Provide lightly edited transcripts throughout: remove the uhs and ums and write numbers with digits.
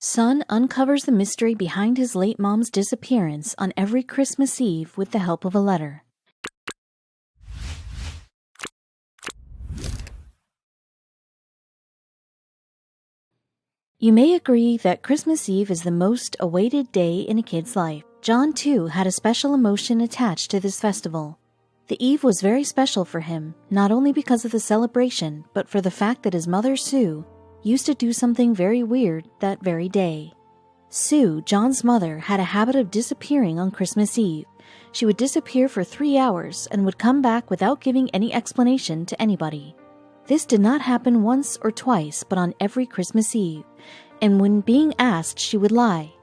Son uncovers the mystery behind his late mom's disappearance on every Christmas Eve with the help of a letter. You may agree that Christmas Eve is the most awaited day in a kid's life. John, too, had a special emotion attached to this festival. The eve was very special for him, not only because of the celebration, but for the fact that his mother, Sue, used to do something very weird that very day. Sue, John's mother, had a habit of disappearing on Christmas Eve. She would disappear for 3 hours and would come back without giving any explanation to anybody. This did not happen once or twice, but on every Christmas Eve, and when being asked, she would lie.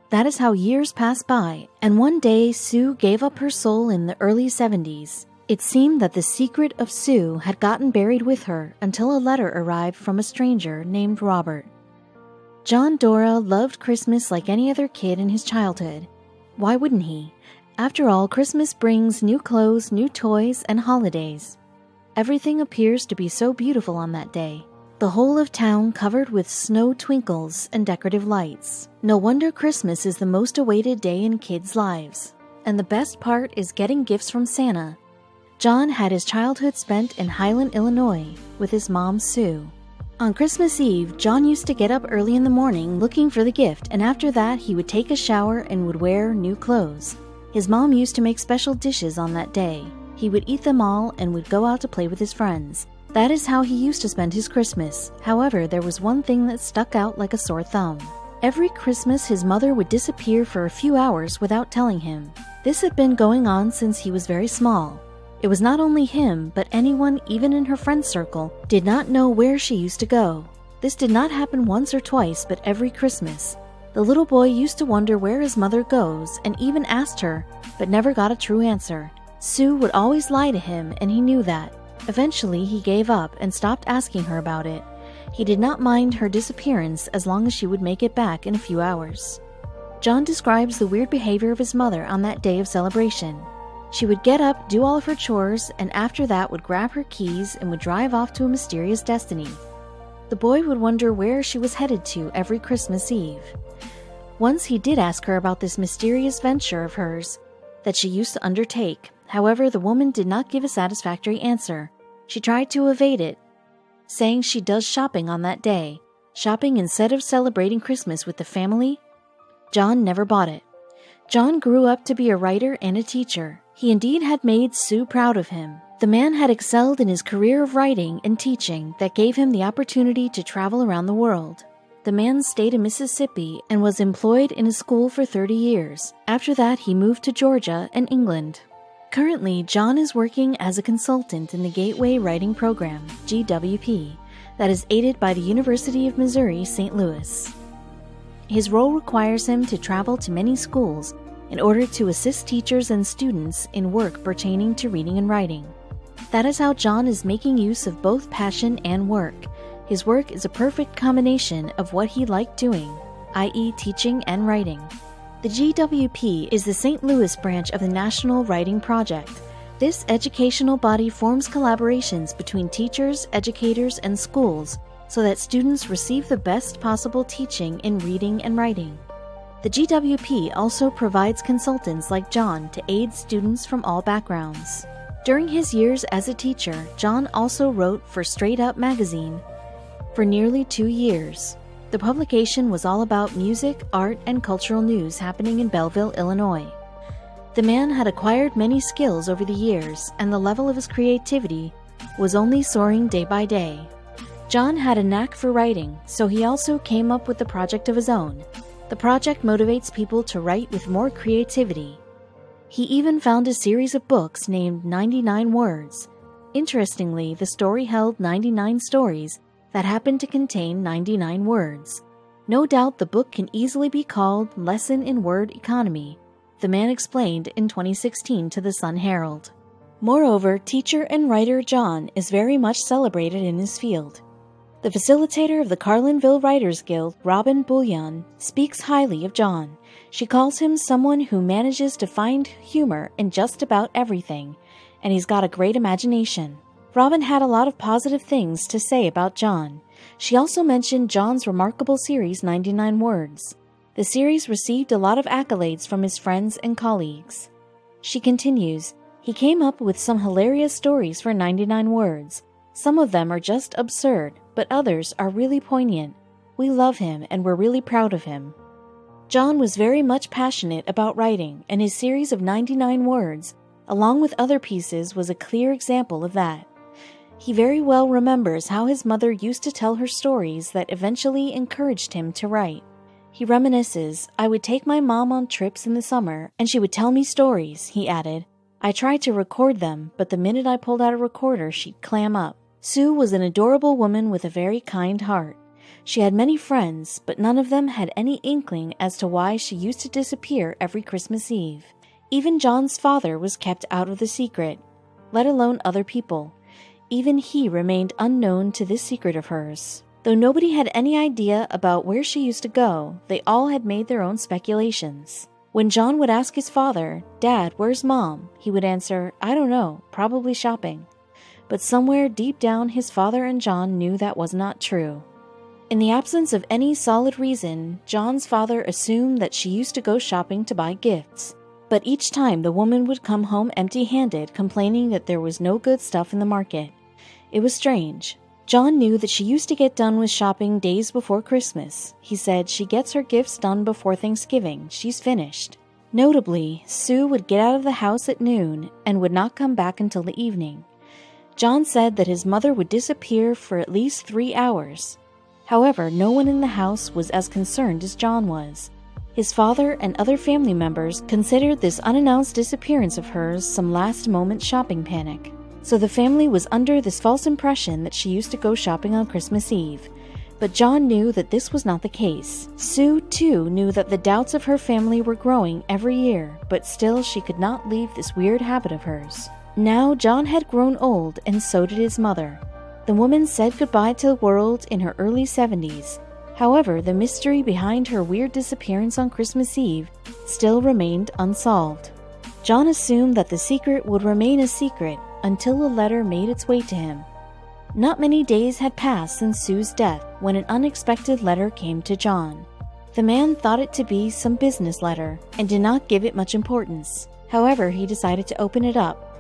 That is how years passed by, and one day Sue gave up her soul in the early 70s. It seemed that the secret of Sue had gotten buried with her until a letter arrived from a stranger named Robert. John Dora loved Christmas like any other kid in his childhood. Why wouldn't he? After all, Christmas brings new clothes, new toys, and holidays. Everything appears to be so beautiful on that day. The whole of town covered with snow twinkles and decorative lights. No wonder Christmas is the most awaited day in kids' lives. And the best part is getting gifts from Santa. John had his childhood spent in Highland, Illinois, with his mom, Sue. On Christmas Eve, John used to get up early in the morning looking for the gift, and after that he would take a shower and would wear new clothes. His mom used to make special dishes on that day. He would eat them all and would go out to play with his friends. That is how he used to spend his Christmas. However, there was one thing that stuck out like a sore thumb. Every Christmas, his mother would disappear for a few hours without telling him. This had been going on since he was very small. It was not only him, but anyone, even in her friend circle, did not know where she used to go. This did not happen once or twice, but every Christmas. The little boy used to wonder where his mother goes and even asked her, but never got a true answer. Sue would always lie to him, and he knew that. Eventually, he gave up and stopped asking her about it. He did not mind her disappearance as long as she would make it back in a few hours. John describes the weird behavior of his mother on that day of celebration. She would get up, do all of her chores, and after that would grab her keys and would drive off to a mysterious destiny. The boy would wonder where she was headed to every Christmas Eve. Once he did ask her about this mysterious venture of hers that she used to undertake. However, the woman did not give a satisfactory answer. She tried to evade it, saying she does shopping on that day. Shopping instead of celebrating Christmas with the family? John never bought it. John grew up to be a writer and a teacher. He indeed had made Sue proud of him. The man had excelled in his career of writing and teaching that gave him the opportunity to travel around the world. The man stayed in Mississippi and was employed in a school for 30 years. After that, he moved to Georgia and England. Currently, John is working as a consultant in the Gateway Writing Program, GWP, that is aided by the University of Missouri, St. Louis. His role requires him to travel to many schools in order to assist teachers and students in work pertaining to reading and writing. That is how John is making use of both passion and work. His work is a perfect combination of what he liked doing, i.e. teaching and writing. The GWP is the St. Louis branch of the National Writing Project. This educational body forms collaborations between teachers, educators, and schools so that students receive the best possible teaching in reading and writing. The GWP also provides consultants like John to aid students from all backgrounds. During his years as a teacher, John also wrote for Straight Up magazine for nearly 2 years. The publication was all about music, art, and cultural news happening in Belleville, Illinois. The man had acquired many skills over the years, and the level of his creativity was only soaring day by day. John had a knack for writing, so he also came up with a project of his own. The project motivates people to write with more creativity. He even found a series of books named 99 Words. Interestingly, the story held 99 stories that happened to contain 99 words. No doubt the book can easily be called Lesson in Word Economy, the man explained in 2016 to the Sun Herald. Moreover, teacher and writer John is very much celebrated in his field. The facilitator of the Carlinville Writers Guild, Robin Bullion, speaks highly of John. She calls him someone who manages to find humor in just about everything, and he's got a great imagination. Robin had a lot of positive things to say about John. She also mentioned John's remarkable series 99 Words. The series received a lot of accolades from his friends and colleagues. She continues, "He came up with some hilarious stories for 99 Words. Some of them are just absurd, but others are really poignant. We love him and we're really proud of him." John was very much passionate about writing, and his series of 99 Words, along with other pieces, was a clear example of that. He very well remembers how his mother used to tell her stories that eventually encouraged him to write. He reminisces, "I would take my mom on trips in the summer, and she would tell me stories," he added. "I tried to record them, but the minute I pulled out a recorder, she'd clam up." Sue was an adorable woman with a very kind heart. She had many friends, but none of them had any inkling as to why she used to disappear every Christmas Eve. Even John's father was kept out of the secret, let alone other people. Even he remained unknown to this secret of hers. Though nobody had any idea about where she used to go, they all had made their own speculations. When John would ask his father, "Dad, where's Mom?" he would answer, "I don't know, probably shopping." But somewhere deep down, his father and John knew that was not true. In the absence of any solid reason, John's father assumed that she used to go shopping to buy gifts. But each time the woman would come home empty-handed, complaining that there was no good stuff in the market. It was strange. John knew that she used to get done with shopping days before Christmas. He said, "She gets her gifts done before Thanksgiving. She's finished." Notably, Sue would get out of the house at noon and would not come back until the evening. John said that his mother would disappear for at least 3 hours. However, no one in the house was as concerned as John was. His father and other family members considered this unannounced disappearance of hers some last-moment shopping panic. So the family was under this false impression that she used to go shopping on Christmas Eve. But John knew that this was not the case. Sue, too, knew that the doubts of her family were growing every year, but still she could not leave this weird habit of hers. Now John had grown old, and so did his mother. The woman said goodbye to the world in her early 70s. However, the mystery behind her weird disappearance on Christmas Eve still remained unsolved. John assumed that the secret would remain a secret until a letter made its way to him. Not many days had passed since Sue's death when an unexpected letter came to John. The man thought it to be some business letter and did not give it much importance. However, he decided to open it up.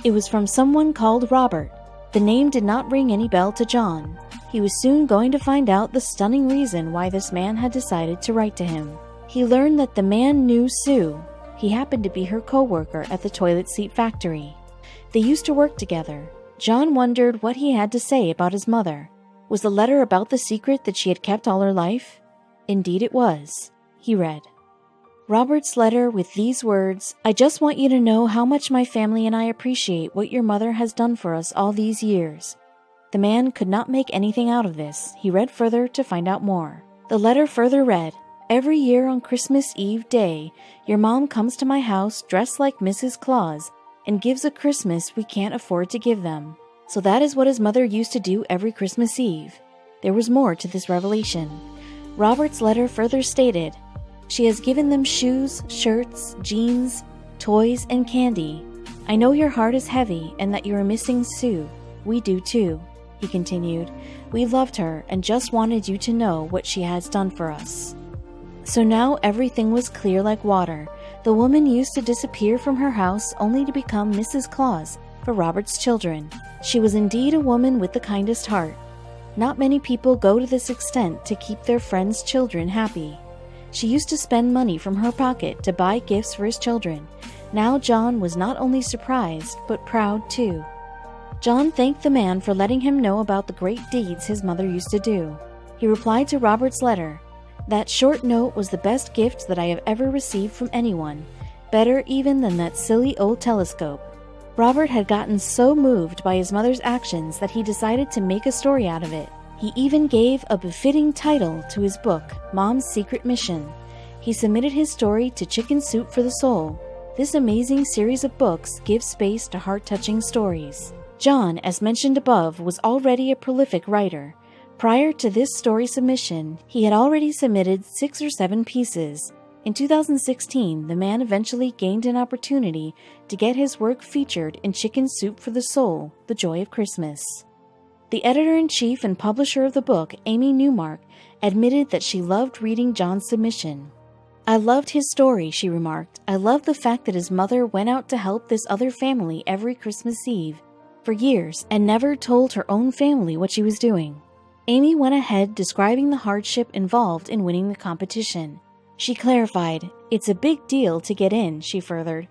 It was from someone called Robert. The name did not ring any bell to John. He was soon going to find out the stunning reason why this man had decided to write to him. He learned that the man knew Sue. He happened to be her co-worker at the toilet seat factory. They used to work together. John wondered what he had to say about his mother. Was the letter about the secret that she had kept all her life? Indeed it was. He read, "Robert's letter with these words, 'I just want you to know how much my family and I appreciate what your mother has done for us all these years.'" The man could not make anything out of this. He read further to find out more. The letter further read, "Every year on Christmas Eve day, your mom comes to my house dressed like Mrs. Claus and gives a Christmas we can't afford to give them." So that is what his mother used to do every Christmas Eve. There was more to this revelation. Robert's letter further stated, "She has given them shoes, shirts, jeans, toys, and candy. I know your heart is heavy and that you are missing Sue. We do too." He continued, "We loved her and just wanted you to know what she has done for us." So now everything was clear like water. The woman used to disappear from her house only to become Mrs. Claus for Robert's children. She was indeed a woman with the kindest heart. Not many people go to this extent to keep their friends' children happy. She used to spend money from her pocket to buy gifts for his children. Now John was not only surprised, but proud too. John thanked the man for letting him know about the great deeds his mother used to do. He replied to Robert's letter, "That short note was the best gift that I have ever received from anyone, better even than that silly old telescope." Robert had gotten so moved by his mother's actions that he decided to make a story out of it. He even gave a befitting title to his book, Mom's Secret Mission. He submitted his story to Chicken Soup for the Soul. This amazing series of books gives space to heart-touching stories. John, as mentioned above, was already a prolific writer. Prior to this story submission, he had already submitted 6 or 7 pieces. In 2016, the man eventually gained an opportunity to get his work featured in Chicken Soup for the Soul, The Joy of Christmas. The editor-in-chief and publisher of the book, Amy Newmark, admitted that she loved reading John's submission. "I loved his story," she remarked. "I loved the fact that his mother went out to help this other family every Christmas Eve for years and never told her own family what she was doing." Amy went ahead describing the hardship involved in winning the competition. She clarified, "It's a big deal to get in," she furthered.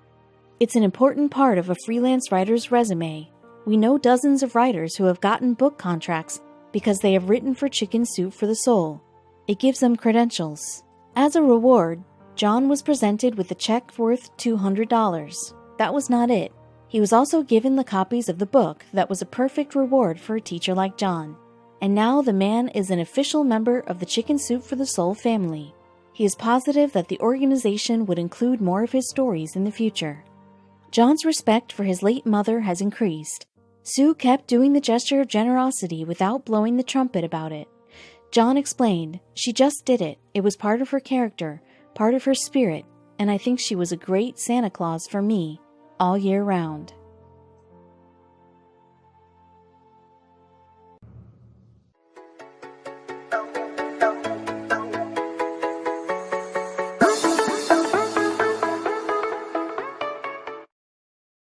"It's an important part of a freelance writer's resume. We know dozens of writers who have gotten book contracts because they have written for Chicken Soup for the Soul. It gives them credentials." As a reward, John was presented with a check worth $200. That was not it. He was also given the copies of the book that was a perfect reward for a teacher like John. And now the man is an official member of the Chicken Soup for the Soul family. He is positive that the organization would include more of his stories in the future. John's respect for his late mother has increased. Sue kept doing the gesture of generosity without blowing the trumpet about it. John explained, "She just did it. It was part of her character, part of her spirit, and I think she was a great Santa Claus for me, all year round."